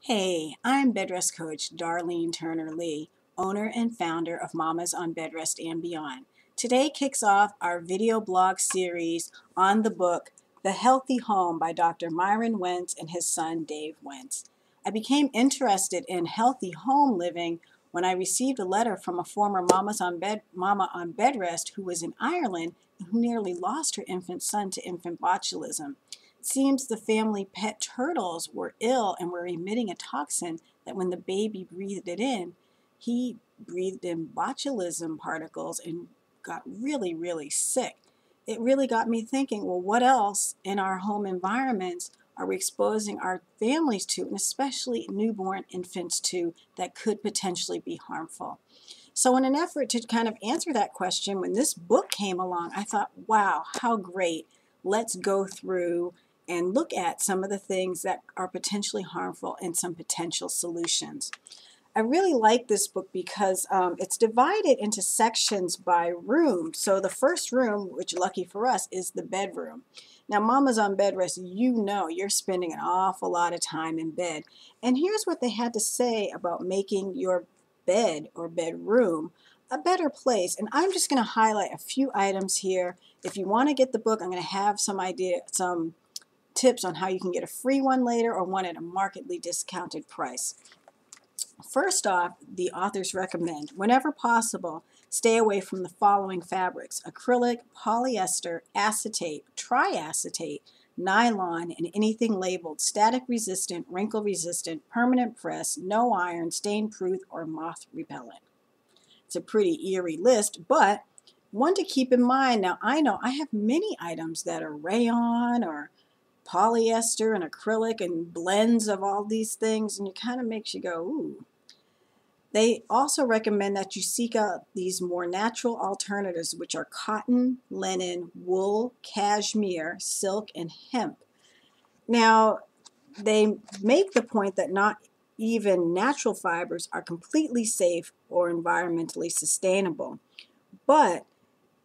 Hey, I'm Bedrest Coach Darline Turner-Lee, owner and founder of Mamas on Bedrest and Beyond. Today kicks off our video blog series on the book The Healthy Home by Dr. Myron Wentz and his son Dave Wentz. I became interested in healthy home living when I received a letter from a former Mama on Bedrest who was in Ireland and who nearly lost her infant son to infant botulism. It seems the family pet turtles were ill and were emitting a toxin that when the baby breathed it in, he breathed in botulism particles and got really, really sick. It really got me thinking, well, what else in our home environments are we exposing our families to, and especially newborn infants to, that could potentially be harmful? So in an effort to kind of answer that question, when this book came along, I thought, wow, how great. Let's go through and look at some of the things that are potentially harmful and some potential solutions. I really like this book because it's divided into sections by room. So the first room, which lucky for us, is the bedroom. Now, Mamas on Bedrest, you know you're spending an awful lot of time in bed. And here's what they had to say about making your bed or bedroom a better place. And I'm just going to highlight a few items here. If you want to get the book, I'm going to have some tips on how you can get a free one later or one at a markedly discounted price. First off, the authors recommend, whenever possible, stay away from the following fabrics: acrylic, polyester, acetate, triacetate, nylon, and anything labeled static resistant, wrinkle resistant, permanent press, no iron, stain proof, or moth repellent. It's a pretty eerie list, but one to keep in mind. Now, I know I have many items that are rayon or polyester and acrylic and blends of all these things, and it kind of makes you go, ooh. They also recommend that you seek out these more natural alternatives, which are cotton, linen, wool, cashmere, silk, and hemp. Now, they make the point that not even natural fibers are completely safe or environmentally sustainable, but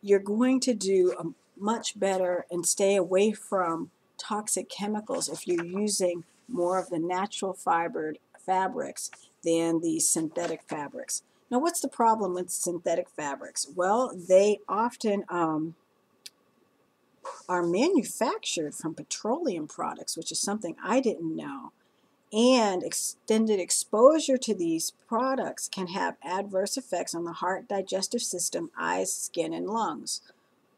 you're going to do a much better and stay away from toxic chemicals if you're using more of the natural fibered fabrics than the synthetic fabrics. Now, what's the problem with synthetic fabrics? Well, they often are manufactured from petroleum products, which is something I didn't know. And extended exposure to these products can have adverse effects on the heart, digestive system, eyes, skin, and lungs.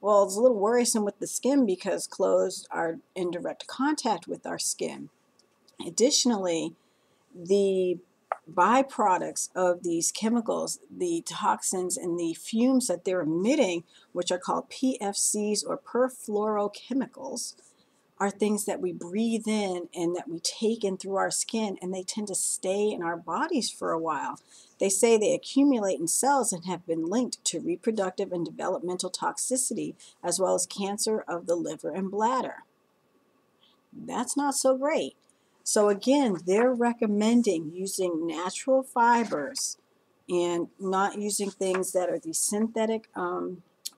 Well, it's a little worrisome with the skin because clothes are in direct contact with our skin. Additionally, the byproducts of these chemicals, the toxins and the fumes that they're emitting, which are called PFCs or perfluorochemicals, are things that we breathe in and that we take in through our skin, and they tend to stay in our bodies for a while. They say they accumulate in cells and have been linked to reproductive and developmental toxicity, as well as cancer of the liver and bladder. That's not so great. So again, they're recommending using natural fibers and not using things that are these synthetic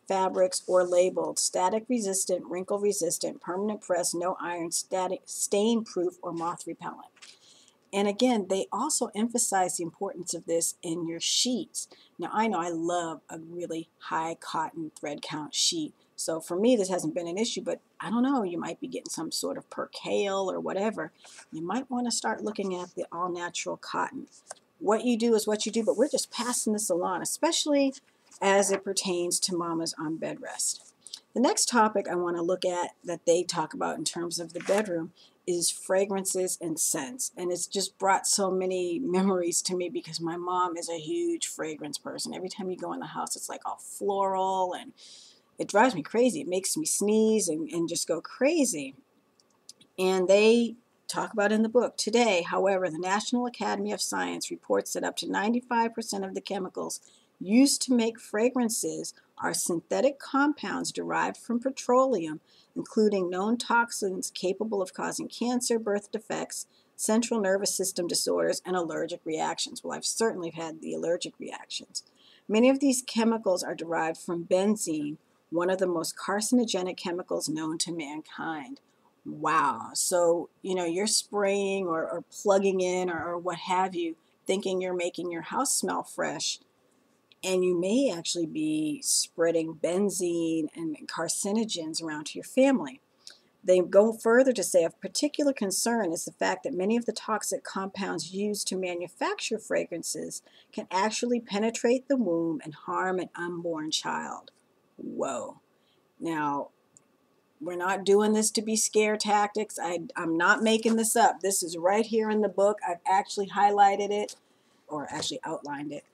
fabrics or labeled static resistant, wrinkle resistant, permanent press, no iron, static, stain proof, or moth repellent. And again, they also emphasize the importance of this in your sheets. Now, I know I love a really high cotton thread count sheet. So for me, this hasn't been an issue, but I don't know, you might be getting some sort of percale or whatever. You might want to start looking at the all natural cotton. What you do is what you do, but we're just passing this along, especially as it pertains to Mamas on Bedrest. The next topic I want to look at that they talk about in terms of the bedroom is fragrances and scents. And it's just brought so many memories to me because my mom is a huge fragrance person. Every time you go in the house, it's like all floral, and it drives me crazy. It makes me sneeze and just go crazy. And they talk about in the book today, however, the National Academy of Science reports that up to 95% of the chemicals used to make fragrances are synthetic compounds derived from petroleum, including known toxins capable of causing cancer, birth defects, central nervous system disorders, and allergic reactions. Well, I've certainly had the allergic reactions. Many of these chemicals are derived from benzene, one of the most carcinogenic chemicals known to mankind. Wow. So, you're spraying or plugging in or what have you, thinking you're making your house smell fresh. And you may actually be spreading benzene and carcinogens around to your family. They go further to say of particular concern is the fact that many of the toxic compounds used to manufacture fragrances can actually penetrate the womb and harm an unborn child. Whoa. Now, we're not doing this to be scare tactics. I'm not making this up. This is right here in the book. I've actually highlighted it, or actually outlined it.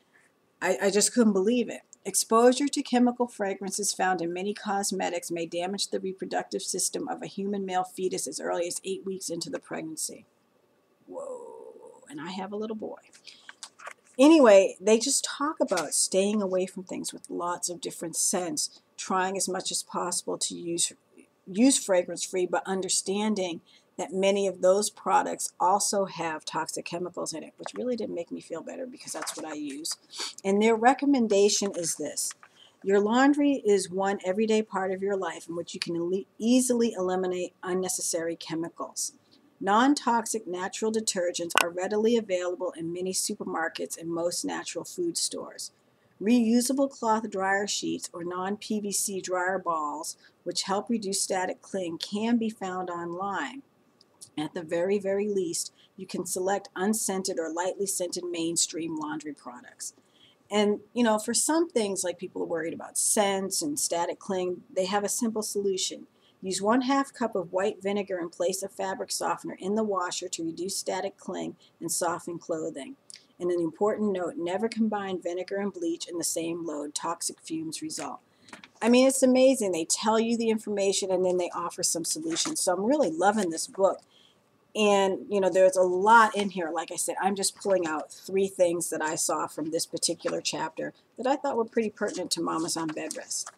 I just couldn't believe it. Exposure to chemical fragrances found in many cosmetics may damage the reproductive system of a human male fetus as early as 8 weeks into the pregnancy. Whoa. And I have a little boy. Anyway, they just talk about staying away from things with lots of different scents, trying as much as possible to use fragrance-free, but understanding that many of those products also have toxic chemicals in it, which really didn't make me feel better because that's what I use. And their recommendation is this. Your laundry is one everyday part of your life in which you can easily eliminate unnecessary chemicals. Non-toxic natural detergents are readily available in many supermarkets and most natural food stores. Reusable cloth dryer sheets or non-PVC dryer balls, which help reduce static cling, can be found online. At the very, very least, you can select unscented or lightly scented mainstream laundry products. And, for some things, like people are worried about scents and static cling, they have a simple solution. Use 1/2 cup of white vinegar in place of fabric softener in the washer to reduce static cling and soften clothing. And an important note, never combine vinegar and bleach in the same load. Toxic fumes result. I mean, it's amazing. They tell you the information and then they offer some solutions. So I'm really loving this book. And, there's a lot in here. Like I said, I'm just pulling out 3 things that I saw from this particular chapter that I thought were pretty pertinent to mamas on bed rest.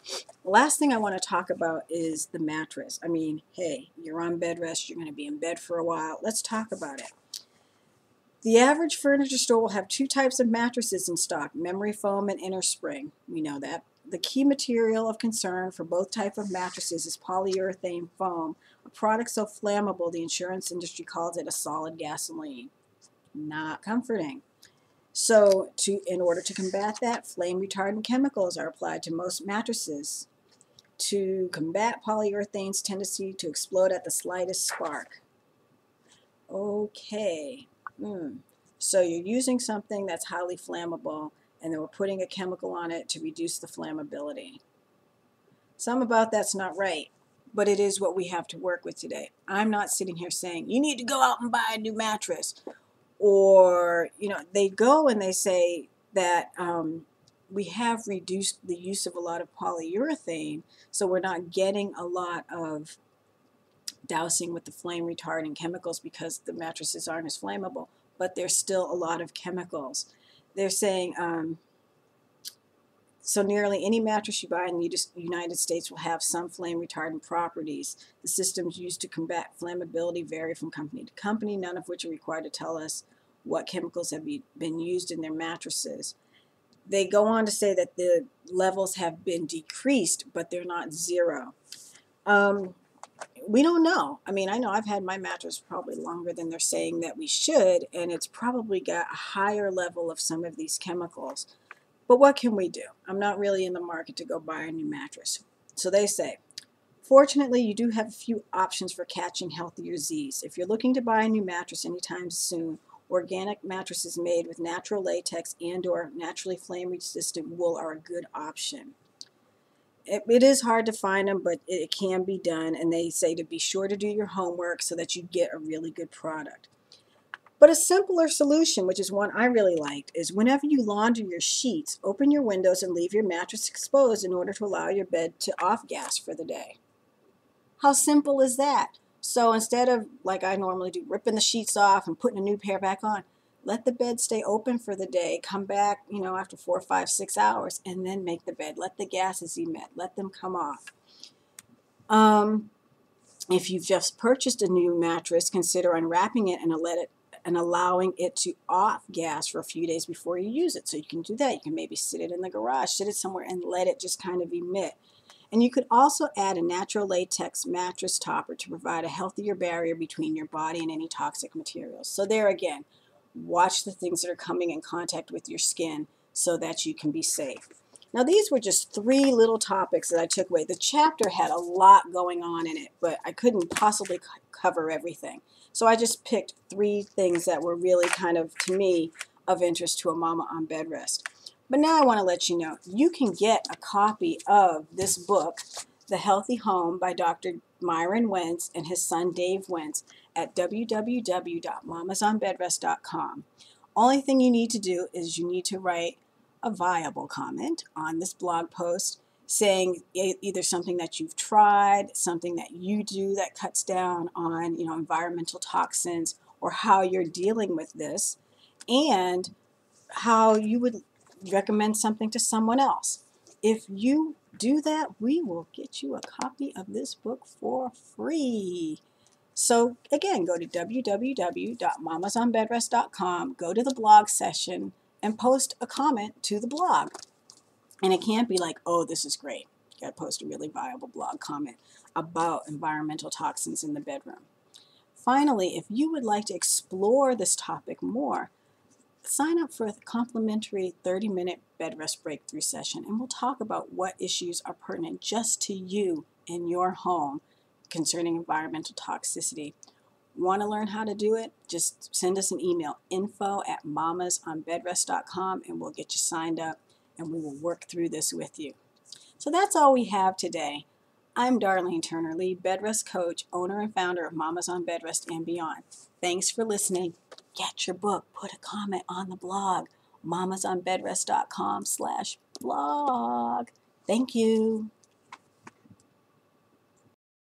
The last thing I want to talk about is the mattress. I mean, hey, you're on bed rest. You're going to be in bed for a while. Let's talk about it. The average furniture store will have 2 types of mattresses in stock, memory foam and inner spring. We know that. The key material of concern for both types of mattresses is polyurethane foam, a product so flammable the insurance industry calls it a solid gasoline. Not comforting. So, in order to combat that, flame retardant chemicals are applied to most mattresses to combat polyurethane's tendency to explode at the slightest spark. Okay. So you're using something that's highly flammable, and then we're putting a chemical on it to reduce the flammability. Some about that's not right, but it is what we have to work with today. I'm not sitting here saying, you need to go out and buy a new mattress. Or, they go and they say that we have reduced the use of a lot of polyurethane, so we're not getting a lot of dousing with the flame retardant chemicals because the mattresses aren't as flammable, but there's still a lot of chemicals. They're saying so nearly any mattress you buy in the United States will have some flame retardant properties. The systems used to combat flammability vary from company to company, none of which are required to tell us what chemicals have been used in their mattresses. They go on to say that the levels have been decreased, but they're not zero. We don't know. I mean, I know I've had my mattress probably longer than they're saying that we should, and it's probably got a higher level of some of these chemicals. But what can we do? I'm not really in the market to go buy a new mattress. So they say, fortunately, you do have a few options for catching healthier disease. If you're looking to buy a new mattress anytime soon, organic mattresses made with natural latex and or naturally flame-resistant wool are a good option. It is hard to find them, but it can be done, and they say to be sure to do your homework so that you get a really good product. But a simpler solution, which is one I really liked, is whenever you launder your sheets, open your windows and leave your mattress exposed in order to allow your bed to off-gas for the day. How simple is that? So instead of, like I normally do, ripping the sheets off and putting a new pair back on, let the bed stay open for the day, come back, after 4, 5, 6 hours, and then make the bed. Let the gases emit. Let them come off. If you've just purchased a new mattress, consider unwrapping it and allowing it to off gas for a few days before you use it. So you can do that. You can maybe sit it in the garage, sit it somewhere and let it just kind of emit. And you could also add a natural latex mattress topper to provide a healthier barrier between your body and any toxic materials. So there again, watch the things that are coming in contact with your skin so that you can be safe. Now these were just 3 little topics that I took away. The chapter had a lot going on in it, but I couldn't possibly cover everything. So I just picked 3 things that were really kind of, to me, of interest to a mama on bed rest. But now I want to let you know, you can get a copy of this book, The Healthy Home by Dr. Myron Wentz and his son Dave Wentz at www.mamasonbedrest.com. Only thing you need to do is you need to write a viable comment on this blog post saying either something that you've tried, something that you do that cuts down on, environmental toxins, or how you're dealing with this, and how you would recommend something to someone else. If you do that, we will get you a copy of this book for free. So again, go to www.mamasonbedrest.com, go to the blog session, and post a comment to the blog. And it can't be like, oh, this is great. You got to post a really viable blog comment about environmental toxins in the bedroom. Finally, if you would like to explore this topic more, sign up for a complimentary 30-minute bed rest breakthrough session, and we'll talk about what issues are pertinent just to you in your home concerning environmental toxicity. Want to learn how to do it? Just send us an email, info@mamasonbedrest.com, and we'll get you signed up, and we will work through this with you. So that's all we have today. I'm Darline Turner-Lee, Bedrest Coach, owner and founder of Mamas on Bedrest and Beyond. Thanks for listening. Get your book. Put a comment on the blog, mamasonbedrest.com/blog. Thank you.